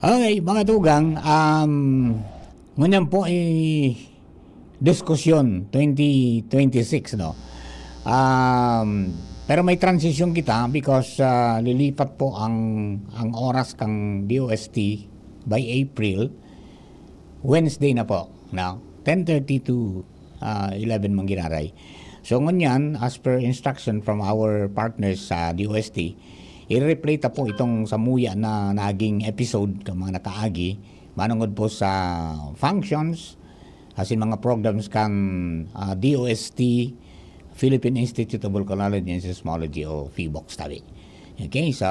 Okay, mga tugang, ngunyan po ay diskusyon 2026, no? Pero may transition kita because lilipat po ang oras kang DOST by April, Wednesday na po, no? 10:30 to 11 mangginaray. So ngunyan, as per instruction from our partners sa DOST, i-replay ta po itong samuya na naging episode ng mga nakaagi manungod po sa functions as in mga programs kan DOST Philippine Institute of Volcanology and Seismology o PHIVOLCS tabi. Okay, so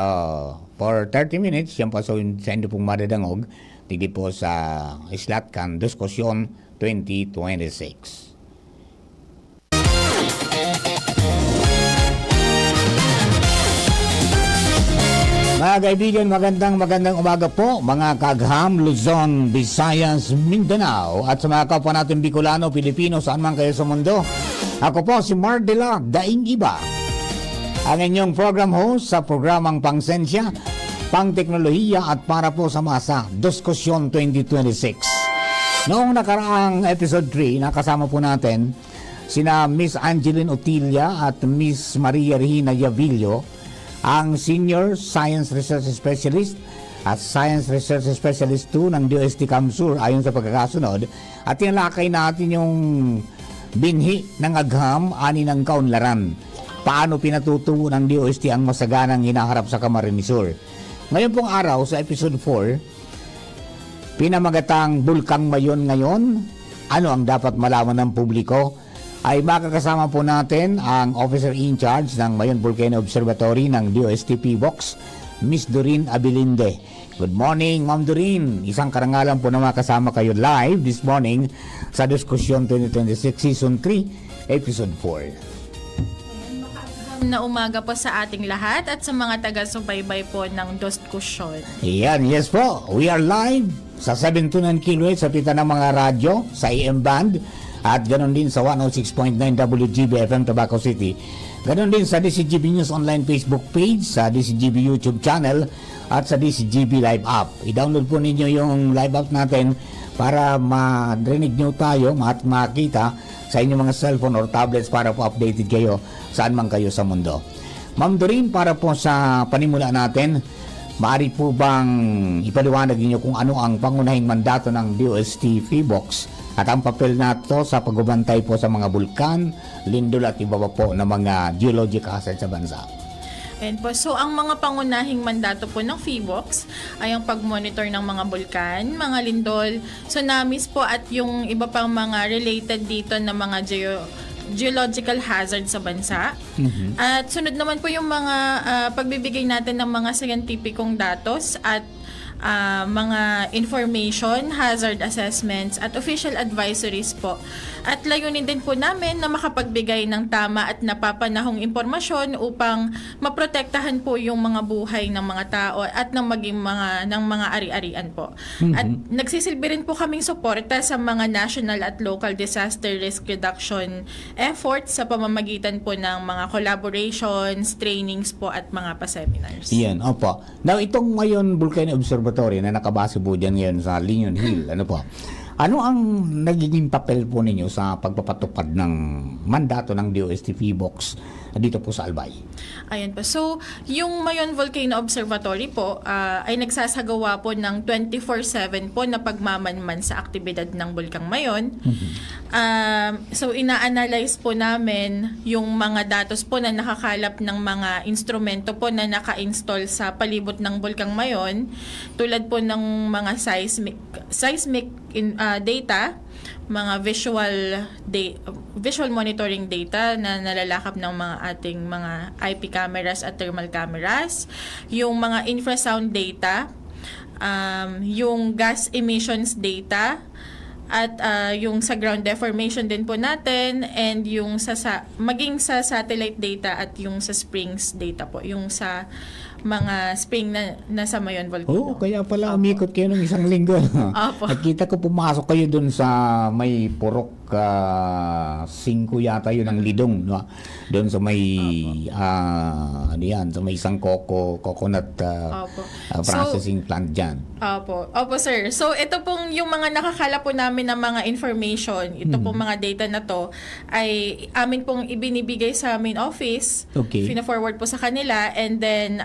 for 30 minutes yan po sa inyo pong madadangog tigdi po sa slot kan diskusyon 2026. Mga kaibigan, magandang umaga po, mga kagham, Luzon, Visayas, Mindanao, at sa mga kapwa natin Bicolano, Pilipino, saan man kayo sa mundo. Ako po si Mark de la Daing Iba, ang inyong program host sa programang Pangsensya, Pangteknolohiya at para po sa masa, Diskusyon 2026. Noong nakaraang episode 3, nakasama po natin sina Miss Angeline Otilia at Miss Maria Regina Yavillo, ang Senior Science Research Specialist at Science Research Specialist 2 ng DOST Kamsur ayon sa pagkakasunod, at tinalakay natin yung binhi ng agham ani ng kaunlaran. Paano pinatutuo ng DOST ang masaganang hinaharap sa Camarines Sur. Ngayon pong araw sa episode 4, pinamagatang Bulkang Mayon ngayon, ano ang dapat malaman ng publiko, ay makakasama po natin ang Officer in Charge ng Mayon Volcano Observatory ng DOST PHIVOLCS, Miss Doreen Abilinde. Good morning, Ma'am Doreen. Isang karangalan po na makasama kayo live this morning sa Diskusyon 2026 Season 3, Episode 4. Na umaga po sa ating lahat at sa mga taga-subaybay po ng Diskusyon. Yan, yes po. We are live sa 729 kHz sa pita ng mga radyo sa AM band. At ganoon din sa 106.9 WGB FM Tabaco City. Ganoon din sa DCGB News Online Facebook page, sa DCGB YouTube channel at sa DCGB Live App. I-download po ninyo yung live app natin para ma-rinig nyo tayo at makita sa inyong mga cellphone or tablets para po updated kayo saan man kayo sa mundo. Ma'am Doreen, para po sa panimula natin, maaari po bang ipaliwanag niyo kung ano ang pangunahing mandato ng DOST PHIVOLCS at ang papel nato sa pagbabantay po sa mga bulkan, lindol at iba pa po na mga geologic hazard sa bansa? And po, so ang mga pangunahing mandato po ng PHIVOLCS ay ang pag-monitor ng mga bulkan, mga lindol, tsunamis po at yung iba pang mga related dito na mga geological hazard sa bansa. At sunod naman po yung mga pagbibigay natin ng mga scientificong datos at mga information, hazard assessments at official advisories po. At layunin din po namin na makapagbigay ng tama at napapanahong impormasyon upang maprotektahan po yung mga buhay ng mga tao at ng mga ari-arian po. At nagsisilbi rin po kaming suporta sa mga national at local disaster risk reduction efforts sa pamamagitan po ng mga collaborations, trainings po at mga pa-seminars. Yan, opo. Now, itong Mayon Volcano Observatory na nakabase po dyan ngayon sa Linon Hill, ano po? Ano ang nagiging papel po ninyo sa pagpapatupad ng mandato ng DOST PHIVOLCS dito po sa Albay? Ayan po. So, yung Mayon Volcano Observatory po ay nagsasagawa po ng 24/7 po na pagmamanman sa aktibidad ng Bulkang Mayon. So, ina-analyze po namin yung mga datos po na nakakalap ng mga instrumento po na naka-install sa palibot ng Bulkang Mayon, tulad po ng mga seismic data, mga visual monitoring data na nalalakap ng mga ating mga IP cameras at thermal cameras, yung mga infrasound data, yung gas emissions data, at yung sa ground deformation din po natin, and yung maging sa satellite data at yung sa springs data po, yung sa mga spring na nasa Mayon Volcano. Kaya pala umikot kayo ng isang linggo. Opo. Nakita ko pumasok kayo dun sa may purok 5 yata yun ang lidong, no? Doon sa may ano yan, sa may isang coconut Opo. processing plant dyan. Opo sir. So ito pong yung mga nakakala po namin ng mga information, ito pong mga data na to ay amin pong ibinibigay sa main office. Okay. Fina-forward po sa kanila, and then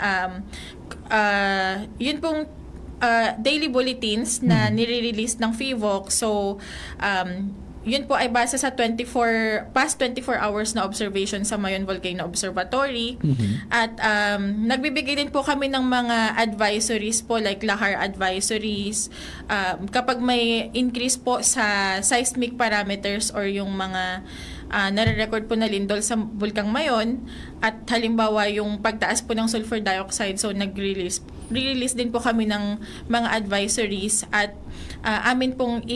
yun pong daily bulletins na nire-release ng FIVOC. So yun po ay base sa past 24 hours na observation sa Mayon Volcano Observatory. At nagbibigay din po kami ng mga advisories po, like lahar advisories. Kapag may increase po sa seismic parameters or yung mga nare-record po na lindol sa Bulkang Mayon, at halimbawa yung pagtaas po ng sulfur dioxide, so nag-release din po kami ng mga advisories, at amin pong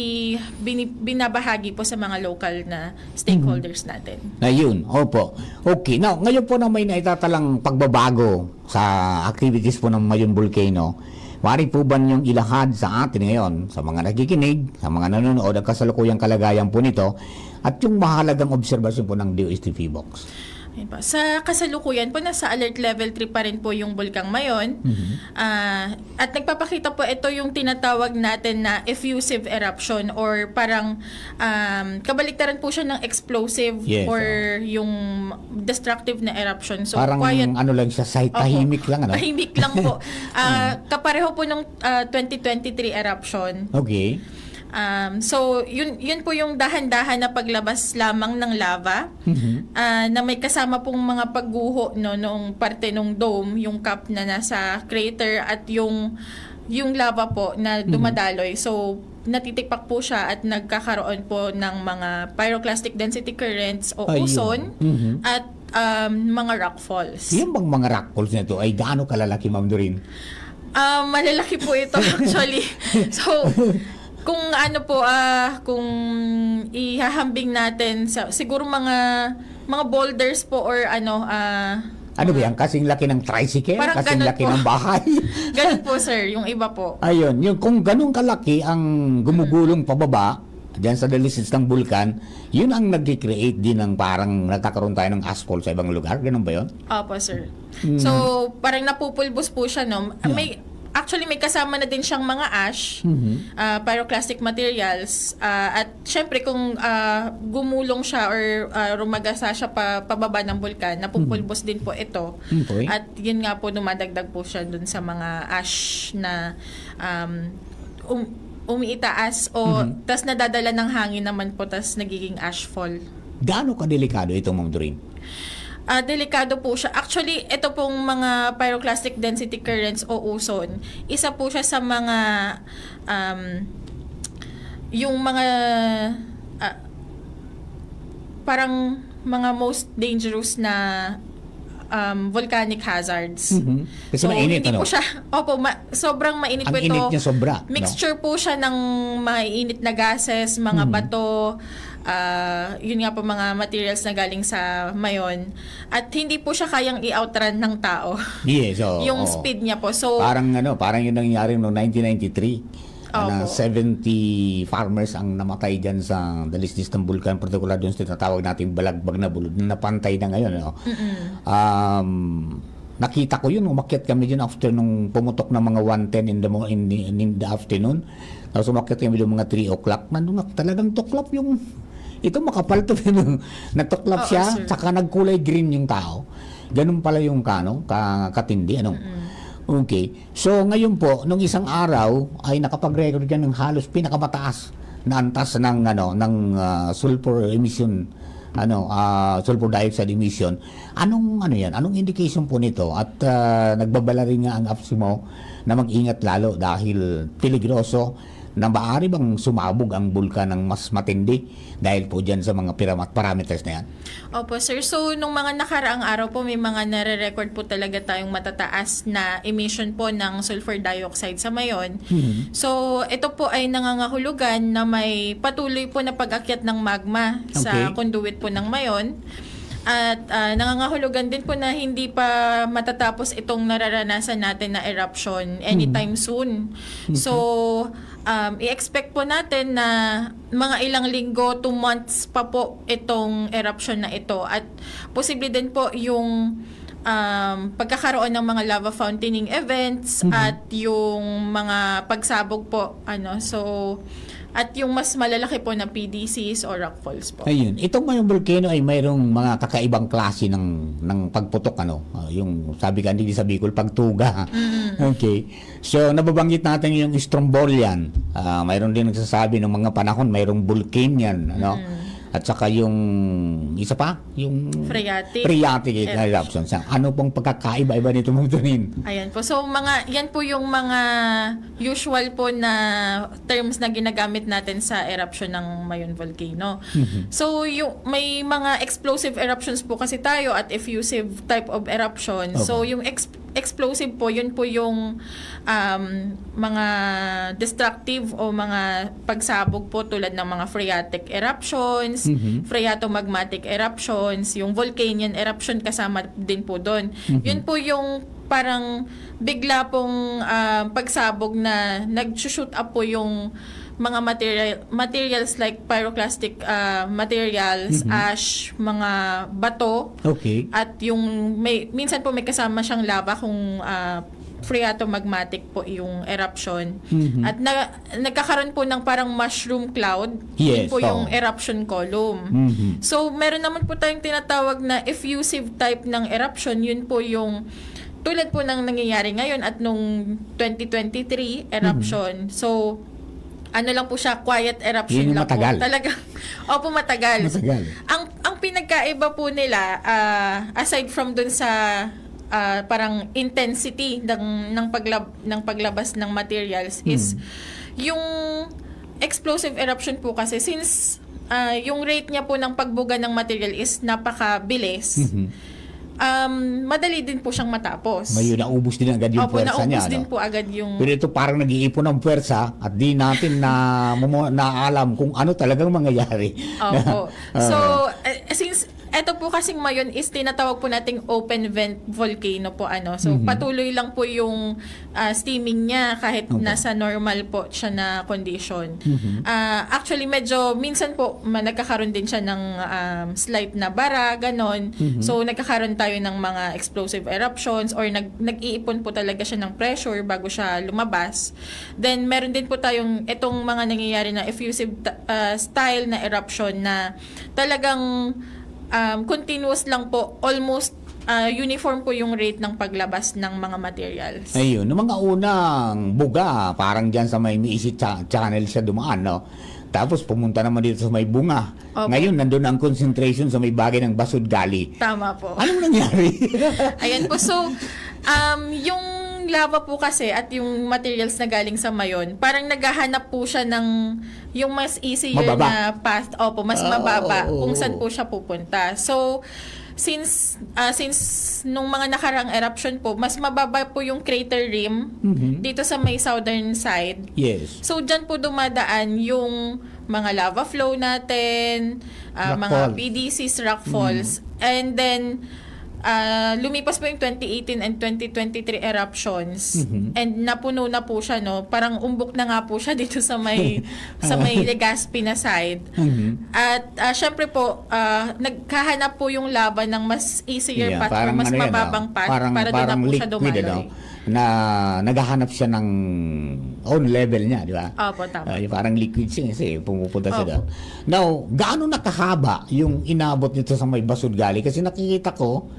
binabahagi po sa mga local na stakeholders natin. Ayun, opo. Okay, now, ngayon po na may naitatalang pagbabago sa activities po ng Mayon Volcano, maaari po ba niyong ilahad sa atin ngayon, sa mga nakikinig, sa mga nanonood, ang kasalukuyang kalagayan po nito, at yung mahalagang obserbasyon po ng DOST FIVOX? Ayun pa. Sa kasalukuyan po, nasa alert level 3 pa rin po yung Bulkang Mayon. At nagpapakita po ito yung tinatawag natin na effusive eruption, or parang kabaliktaran po siya ng explosive, Yes, or yung destructive na eruption. So parang quiet. ano lang siya, tahimik lang, ano? Tahimik lang po. Kapareho po ng 2023 eruption. Okay. So yun po yung dahan-dahan na paglabas lamang ng lava, na may kasama pong mga pagguho, no, noong parte ng dome, yung cap na nasa crater, at yung lava po na dumadaloy. So natitikpak po siya at nagkakaroon po ng mga pyroclastic density currents o Ayun. ozone, at mga rock falls. Yung bang mga rock falls na ito ay gaano kalalaki, Ma'am Doreen? Malalaki po ito actually. So kung ano po, kung ihahambing natin sa siguro mga boulders po, or ano Ano ba yan? Kasing laki ng tricycle? Parang Kasing ganun laki po. ng bahay? ganun po sir, yung iba po. Ayun, yung kung ganun kalaki ang gumugulong pababa diyan sa dalisits ng bulkan, yun ang nag-create din ng parang nagkakaroon tayo ng asphalt sa ibang lugar. Ganun ba yun? Opo sir. So parang napupulbos po siya, no? Actually, may kasama na din siyang mga ash, pyroclastic materials, at syempre kung gumulong siya or rumagasa siya pababa ng bulkan, napupulbos din po ito. Okay. At yun nga po, dumadagdag po siya dun sa mga ash na umiitaas, o tas nadadala ng hangin naman po, tas nagiging ashfall. Gaano kadelikado itong, Ma'am Doreen? Delikado po siya. Actually, ito pong mga pyroclastic density currents o ozone, isa po siya sa mga yung mga parang mga most dangerous na volcanic hazards. Kasi mainit, hindi ano? po siya, sobrang mainit Ang po ito. init niya sobra, no? Mixture po siya ng mainit na gases, mga bato, yun nga po, mga materials na galing sa Mayon. At hindi po siya kayang i-outrun ng tao. Yes, yung speed niya po. So, parang yun nangyari noong 1993. Opo. 70 farmers ang namatay dyan sa dalisdis ng bulkan, particular doon sa tinatawag nating balagbag na bulod na napantay na ngayon. No? Nakita ko yun, umakyat kami dyan after nung pumutok ng mga 1:10 in the afternoon. Tapos umakyat kami doon mga 3 o'clock. Nandun talagang tuklap yung, ito makapal to, natuklap Oo, siya, sir. saka nagkulay green yung tao. Ganun pala yung katindi, Okay. So ngayon po, nung isang araw ay nakapag-record yan ng halos pinakamataas na antas ng sulfur emission, sulfur dioxide emission. Anong indication po nito? At nagbabala rin nga ang APSIMO na mag-ingat lalo dahil peligroso na maaari bang sumabog ang bulkan ng mas matindi dahil po dyan sa mga parameters na yan? Opo, sir. So, nung mga nakaraang araw po, may mga nare-record po talaga tayong matataas na emission po ng sulfur dioxide sa Mayon. So, ito po ay nangangahulugan na may patuloy po na pag-akyat ng magma sa Okay. conduit po ng Mayon. At nangangahulugan din po na hindi pa matatapos itong nararanasan natin na eruption anytime soon. So, i-expect po natin na mga ilang linggo, 2 months pa po itong eruption na ito. At posible din po yung pagkakaroon ng mga lava fountaining events at yung mga pagsabog po. At yung mas malalaki po na PDCs o rockfalls po. Ayun. Itong Mayon Volcano ay mayroong mga kakaibang klase ng pagputok, yung sabi ka, hindi sa Bicol, pagtuga. Okay. So, nababanggit natin yung Strombolian. Mayroon din nagsasabi ng mga panahon, mayroong Vulcanian, At saka yung isa pa, yung phreatic eruptions. Ano pong pagkakaiba-iba nito, Ma'am Tunin? Ayan po. So yan po yung mga usual po na terms na ginagamit natin sa eruption ng Mayon Volcano. So may mga explosive eruptions po kasi tayo at effusive type of eruption. Okay. So yung explosive po, yun po yung mga destructive o mga pagsabog po tulad ng mga phreatic eruptions, phreatomagmatic eruptions, yung volcanian eruption kasama din po doon. Yun po yung parang bigla pong pagsabog na nag-shoot up po yung mga materials like pyroclastic materials, ash, mga bato. Okay. At yung minsan po may kasama siyang lava kung phreatomagmatic po yung eruption. At nagkakaroon po ng parang mushroom cloud. Yun Yes, po yung eruption column. So meron naman po tayong tinatawag na effusive type ng eruption. Yun po yung tulad po ng nangyayari ngayon at nung 2023 eruption. So ano lang po siya, quiet eruption Yun yung lang matagal. po. Talagang, opo, matagal. Matagal. Ang pinagkaiba po nila, aside from dun sa parang intensity ng paglabas ng materials is yung explosive eruption po kasi since yung rate niya po ng pagbuga ng material is napakabilis. Madali din po siyang matapos. May naubos din agad yung Opo, puwersa niya. naubos din po agad yung... Pero ito parang nag-iipon ng puwersa at di natin naalam kung ano talagang mangyayari. Opo. So, since eto po kasing Mayon is tinatawag po nating open vent volcano po So, patuloy lang po yung steaming niya kahit nasa normal po siya na condition. Actually, medyo minsan po nagkakaroon din siya ng slight na bara, ganon. So, nagkakaroon tayo ng mga explosive eruptions or nag-iipon po talaga siya ng pressure bago siya lumabas. Then, meron din po tayong itong mga nangyayari na effusive style na eruption na talagang continuous lang po, almost uniform po yung rate ng paglabas ng mga materials. Ayun, noong mga unang buga, parang dyan sa may Miisi Channel siya dumaan, Tapos pumunta naman dito sa may bunga. Opo. Ngayon, nandun ang concentration sa may bagay ng Basud Gali. Tama po. Anong nangyari? Ayan po. So, yung lava po kasi at yung materials na galing sa Mayon, parang naghahanap po siya ng yung mas easier Mababa. na path. Opo, mas mababa kung saan po siya pupunta. So, since nung mga nakarang eruption po, mas mababa po yung crater rim dito sa may southern side. Yes. So, dyan po dumadaan yung mga lava flow natin, mga Rockfalls. PDCs, rockfalls. And then, lumipas po yung 2018 and 2023 eruptions. And napuno na po siya, Parang umbok na nga po siya dito sa may Legazpi na side. At syempre po, nagkahanap po yung lava ng mas easier path or mas mababang path para doon na po siya dumaloy. Na naghahanap siya ng own level niya, di ba? Opo, tama. Parang liquid siya kasi pumupunta siya doon. Now, gaano nakahaba yung inabot nito sa may Basud Gali? Kasi nakikita ko,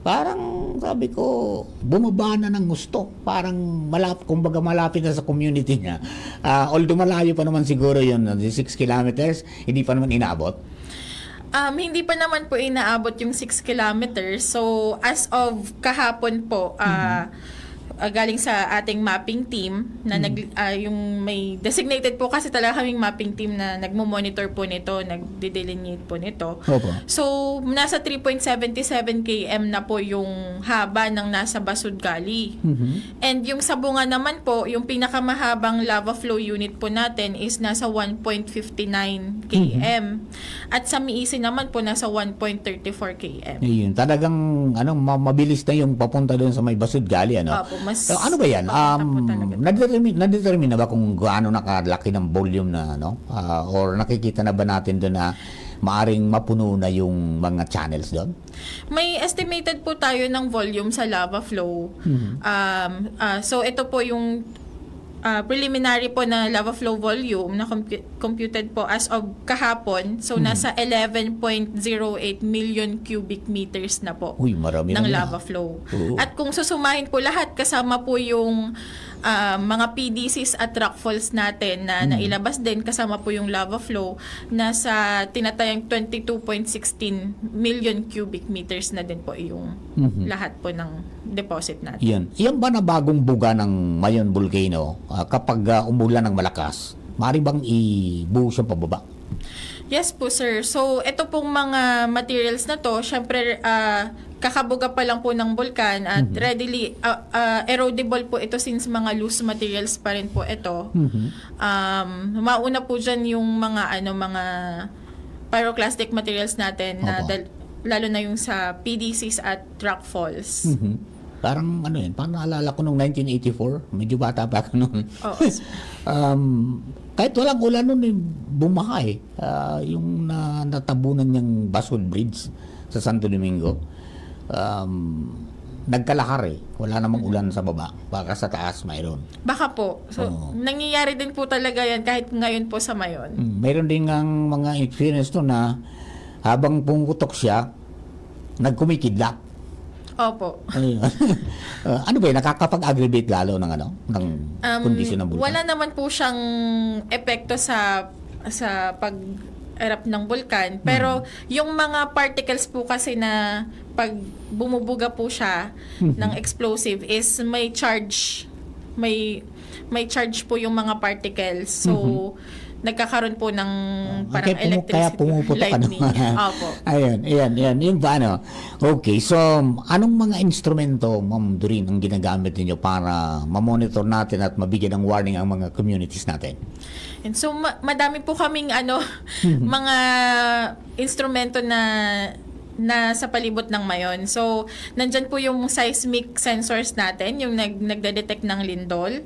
parang sabi ko, bumaba na ng gusto. Parang kumbaga malapit na sa community niya. Although malayo pa naman siguro yun, 6 kilometers, hindi pa naman inabot. Hindi pa naman po inaabot yung 6 kilometers. So, as of kahapon po, galing sa ating mapping team na yung may designated po kasi talaga kaming mapping team na nagmo-monitor po nito, nagde-delineate po nito. Opo. So, nasa 3.77 km na po yung haba ng nasa Basud Gali. And yung sa Bunga naman po, yung pinakamahabang lava flow unit po natin is nasa 1.59 km. At sa Miisi naman po nasa 1.34 km. Ayun, talagang mabilis na yung papunta doon sa may Basud Gali, ano? Opo, mas Ano ba yan? papunta po talaga. Nadetermine na ba kung gaano nakalaki ng volume na or nakikita na ba natin doon na maaring mapuno na yung mga channels doon? May estimated po tayo ng volume sa lava flow. So ito po yung preliminary po na lava flow volume na computed po as of kahapon. So nasa 11.08 million cubic meters na po. Uy, marami ng na. lava flow. Oo. At kung susumahin po lahat, kasama po yung mga PDCs at rock falls natin na nailabas din, kasama po yung lava flow, nasa tinatayang 22.16 million cubic meters na din po yung lahat po ng deposit natin. Yan. Yan ba na bagong buga ng Mayon Volcano kapag umulan ng malakas? Maaari bang ibuhos siya pababa? Yes po, sir. So, ito pong mga materials na to, syempre, kakabuga pa lang po ng bulkan at readily erodible po ito since mga loose materials pa rin po ito. Mauna po dyan yung mga pyroclastic materials natin na Opo. lalo na yung sa PDCs at rock falls. Parang parang naalala ko nung 1984, medyo bata pa ako noon. Oo. Kahit walang ulan noon, bumaha yung natabunan niyang Basud Bridge sa Santo Domingo. Nagkalahar wala namang ulan sa baba, baka sa taas mayroon. Baka po. So, Oo. nangyayari din po talaga yan kahit ngayon po sa Mayon. Mayroon din ngang mga experience to na habang pumutok siya, nagkumikidlat. Opo. Ayun. Ano ba yun? Nakakapag-aggravate lalo ng kondisyon ng bulkan? Wala naman po siyang epekto sa pag-erupt ng bulkan. Pero yung mga particles po kasi na pag bumubuga po siya ng explosive is may charge. May charge po yung mga particles. So, nagkakaroon po ng parang electricity. Kaya pumuputok lightning. Opo. Ayun. Yung paano? Okay, so anong mga instrumento, Ma'am Doreen, ang ginagamit ninyo para ma-monitor natin at mabigyan ng warning ang mga communities natin? And so madami po kaming mga instrumento na sa palibot ng Mayon. So, nandyan po yung seismic sensors natin, yung nagde-detect ng lindol.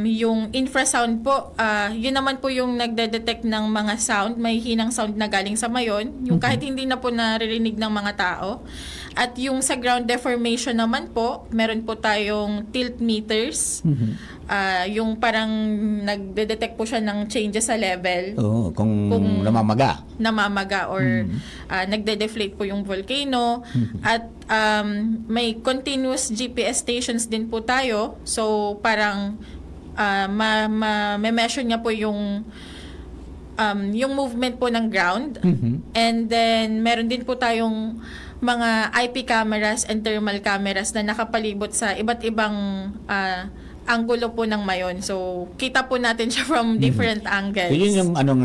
Yung infrasound po, yun naman po yung nagde-detect ng mga sound, may hinang sound na galing sa Mayon, yung kahit hindi na po naririnig ng mga tao. At yung sa ground deformation naman po, meron po tayong tilt meters. Yung parang nagde-detect po siya ng changes sa level. Oo, kung namamaga or nagde-deflate po yung volcano. At may continuous GPS stations din po tayo. So parang ma-measure niya po yung movement po ng ground. And then meron din po tayong mga IP cameras and thermal cameras na nakapalibot sa iba't ibang anggulo po ng Mayon. So, kita po natin siya from different angles. So, yun yung ngayon,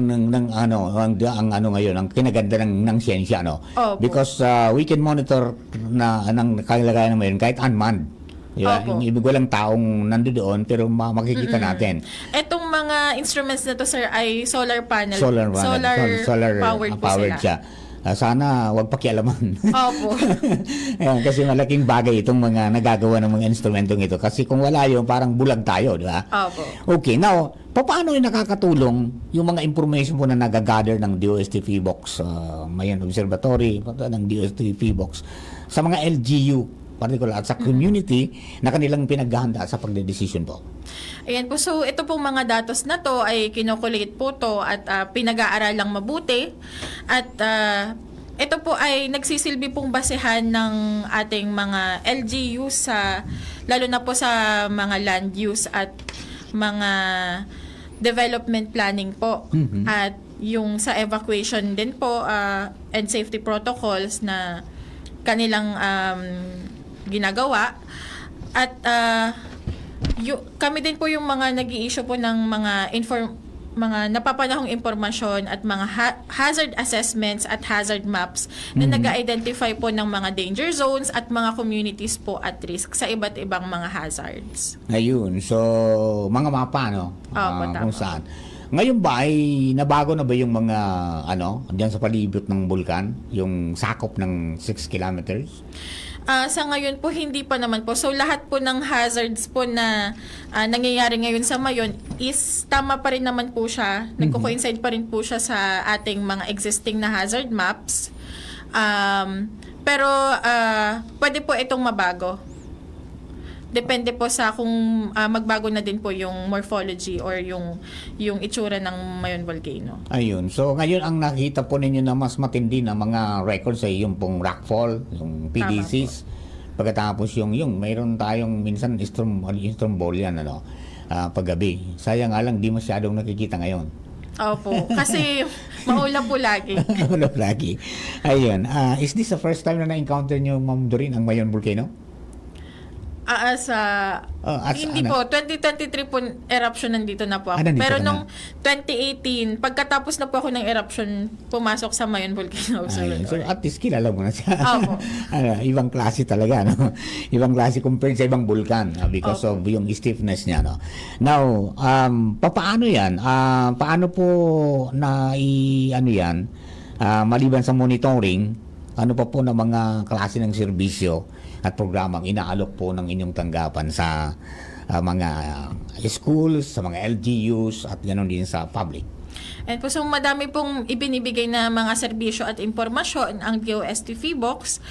ang kinaganda ng siyensya, Opo. Because we can monitor ng kalagayan ng Mayon kahit unmanned. Diba? Opo. Yung ibig walang taong nandoon pero makikita natin. Etong mga instruments na to, sir, ay solar panel. Solar powered po sila. siya. Sana wag pakialaman. Opo. Ayan, kasi malaking bagay itong mga nagagawa ng mga instrumentong ito. Kasi kung wala yun, parang bulag tayo, di ba? Opo. Okay, now, paano yung nakakatulong yung mga information po na nagagather ng DOST PHIVOLCS, Mayon Observatory, ng DOST PHIVOLCS, sa mga LGU, particular at sa community na kanilang pinaghahanda sa pagdedesisyon po? Ayan po. So, ito pong mga datos na to ay kinokulate po to at pinag-aaralang mabuti. At ito po ay nagsisilbi pong basehan ng ating mga LGU lalo na po sa mga land use at mga development planning po. At yung sa evacuation din po and safety protocols na kanilang ginagawa. At kami din po yung mga nag-i-issue po ng mga napapanahong impormasyon at mga hazard assessments at hazard maps na nag-identify po ng mga danger zones at mga communities po at risk sa iba't ibang mga hazards. Ayun. So, mga mapa, no? Opo, tama. Kung saan. Ngayon ba ay nabago na ba yung mga diyan sa palibot ng bulkan, yung sakop ng 6 kilometers? Sa ngayon po, hindi pa naman po. So, lahat po ng hazards po na nangyayari ngayon sa Mayon is tama pa rin naman po siya. Nagko-coincide pa rin po siya sa ating mga existing na hazard maps. Pero, pwede po itong mabago. Depende po sa kung magbago na din po yung morphology or yung itsura ng Mayon Volcano. Ayun. So, ngayon ang nakita po ninyo na mas matindi na mga records ay yung pong rockfall, yung PDCs. Pagkatapos yung mayroon tayong minsan Strombolian, paggabi. Sayang nga lang, di masyadong nakikita ngayon. Opo. Kasi maulap po lagi. Maulap lagi. Ayun. Is this the first time na na-encounter nyo, Ma'am Doreen, ang Mayon Volcano? Hindi po. 2023 po eruption nandito na po ako. Nandito Pero ka nung 2018, pagkatapos na po ako ng eruption, pumasok sa Mayon Volcano. So at least kilala mo na siya. Opo. Ibang klase talaga, no? Ibang klase compared sa ibang bulkan because of yung stiffness niya, no? Now, paano yan? Paano po yan? Maliban sa monitoring, ano pa po na mga klase ng serbisyo at programang inaalok po ng inyong tanggapan sa mga schools, sa mga LGUs at ganoon din sa public? And po, so madami pong ibinibigay na mga serbisyo at impormasyon ang DOST Feebox.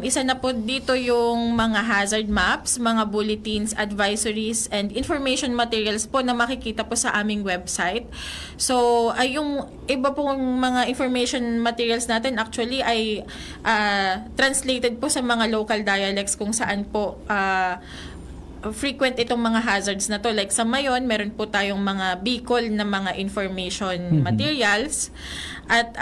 Isa na po dito yung mga hazard maps, mga bulletins, advisories, and information materials po na makikita po sa aming website. So, ay yung iba pong mga information materials natin actually ay translated po sa mga local dialects kung saan po frequent itong mga hazards na to. Like sa Mayon, meron po tayong mga Bicol na mga information materials. At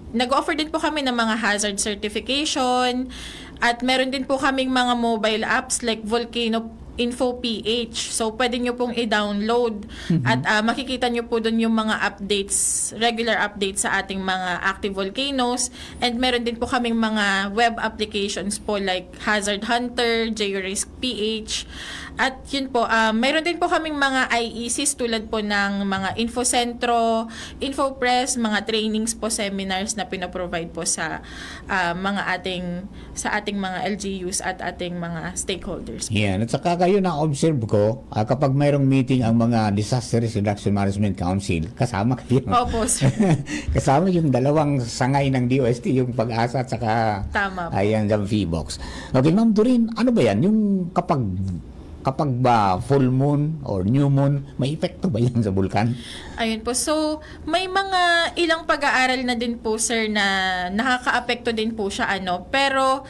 nag-offer din po kami ng mga hazard certification. At meron din po kaming mga mobile apps like Volcano Info PH. So, pwede nyo pong i-download at makikita nyo po doon yung mga updates, regular updates sa ating mga active volcanoes. And meron din po kaming mga web applications po like Hazard Hunter, Georisk PH. At yun po, meron din po kaming mga IECs tulad po ng mga Infocentro, Infopress, mga trainings po, seminars na pinaprovide po sa ating mga LGUs at ating mga stakeholders. Yan. At saka kayo na-observe ko, kapag mayroong meeting ang mga Disaster Risk Reduction Management Council, kasama kayo. Opo, sir. Kasama yung dalawang sangay ng DOST, yung Pag-asa at saka Tama po. ayan, yung Feebox. Okay, Ma'am Doreen, ano ba yan? Yung kapag ba full moon or new moon, may epekto ba yan sa bulkan? Ayun po. So, may mga ilang pag-aaral na din po, sir, na nakaka-apekto din po siya, Pero,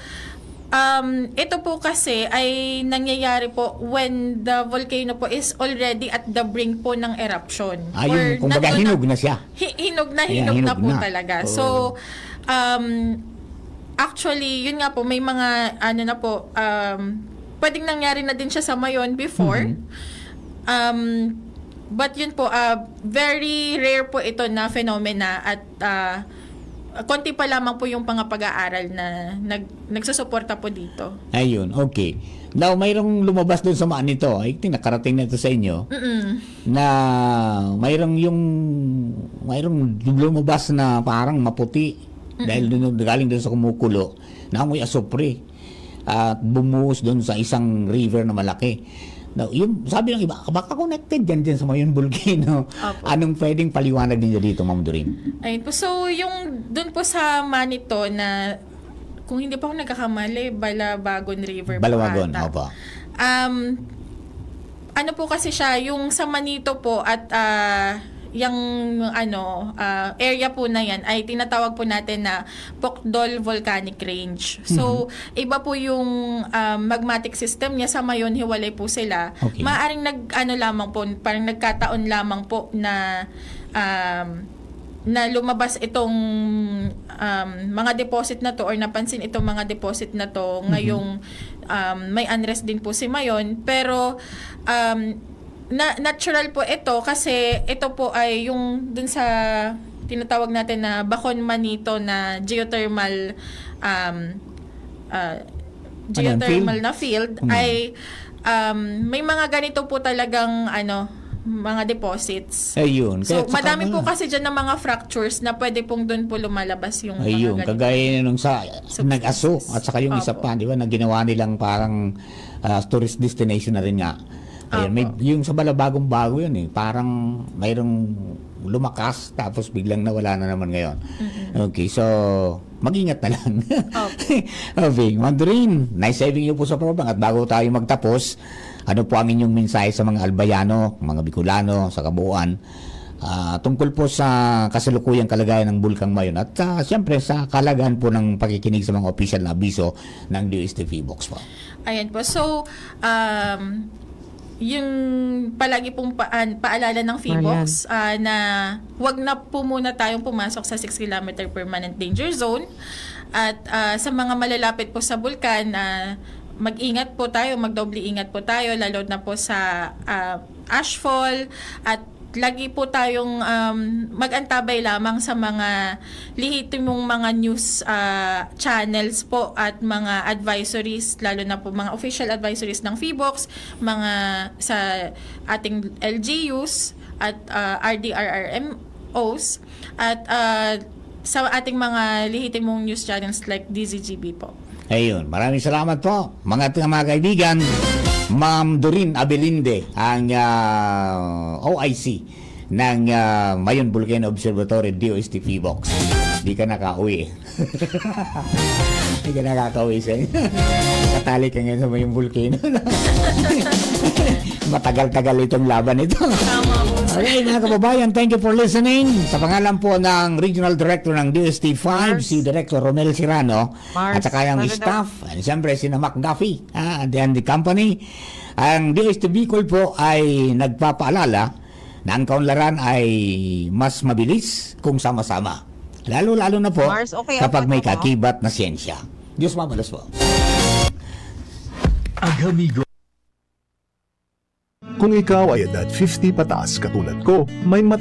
ito po kasi ay nangyayari po when the volcano po is already at the brink po ng eruption. Yung kumbaga hinog na siya. Hinog na po talaga. Oo. So, actually, yun nga po, may mga, pwedeng nangyari na din siya sa Mayon before. But yun po, very rare po ito na phenomena at konti pa lamang po yung mga pag-aaral na nagsusuporta po dito. Ayun, okay. Now, mayroong lumabas doon sa maan nito. I think nakarating na ito sa inyo. Na mayroong lumabas na parang maputi dahil galing doon sa kumukulo na amoy asupre at bumuhos doon sa isang river na malaki. Now, yung sabi ng iba, baka connected yan din sa Mayon Volcano. Opo. Anong pwedeng paliwanag ninyo dito, Ma'am Doreen? Ayun po. So, yung doon po sa Manito na, kung hindi pa ako nagkakamali, Balabagon River. Balawagon, ata. opo. Ano po kasi siya, yung sa Manito po at yung area po na yan ay tinatawag po natin na Pokdol Volcanic Range. So, iba po yung magmatic system niya. Sa Mayon, hiwalay po sila. Okay. Maaring lamang po, parang nagkataon lamang po na lumabas itong mga deposit na to or napansin itong mga deposit na to ngayong may unrest din po si Mayon, pero natural po ito kasi ito po ay yung dun sa tinatawag natin na Bacon Manito na geothermal geothermal na field ay may mga ganito po talagang mga deposits. Ayun. So, Kaya madami po kasi dyan ng mga fractures na pwede pong doon po lumalabas yung ayun, mga ganito. kagaya nung sa nag-aso at saka yung isa Opo. pa, di ba, na ginawa nilang parang tourist destination na rin nga. Ayun, may, Opo. yung sa Balabagong bago yun parang mayroong lumakas tapos biglang nawala na naman ngayon. Okay, so mag-ingat na lang. Okay, Ma'am Doreen, nice having you po sa program at bago tayo magtapos, ano po ang inyong mensahe sa mga Albayano, mga Bicolano, sa kabuuan tungkol po sa kasalukuyang kalagayan ng Bulkang Mayon at siyempre sa kalagayan po ng pakikinig sa mga official na abiso ng DOST Feebox po. Ayan po. So, yung palagi pong paalala ng Feebox na wag na po muna tayong pumasok sa 6 km permanent danger zone at sa mga malalapit po sa bulkan mag-ingat po tayo, magdoble ingat po tayo lalo na po sa ashfall at lagi po tayong mag-antabay lamang sa mga lihitimong mga news channels po at mga advisories, lalo na po mga official advisories ng Feebox, mga sa ating LGUs at RDRRMOs at sa ating mga lihitimong news channels like DZGB po. Ayun, maraming salamat po mga kaibigan. Ma'am Doreen Abelinde, ang OIC ng Mayon Volcano Observatory DOST Feebox. Di ka nakauwi. Di ka nakakauwi sa inyo. Katali ka ngayon sa Mayon Volcano. Matagal-tagal itong laban ito. Tama po. Okay, mga kababayan, thank you for listening. Sa pangalan po ng Regional Director ng DOST5, si Director Romel Cirano, at saka yung staff, and siyempre si Mac Duffy, and then the company. Ang DOST Bicol po ay nagpapaalala na ang kaunlaran ay mas mabilis kung sama-sama. Lalo-lalo na po Mars, okay, kapag may ako. kakibat na siyensya. Diyos mabalas po. Agamigo. Kung ikaw ay edad 50 pataas katulad ko, may mataas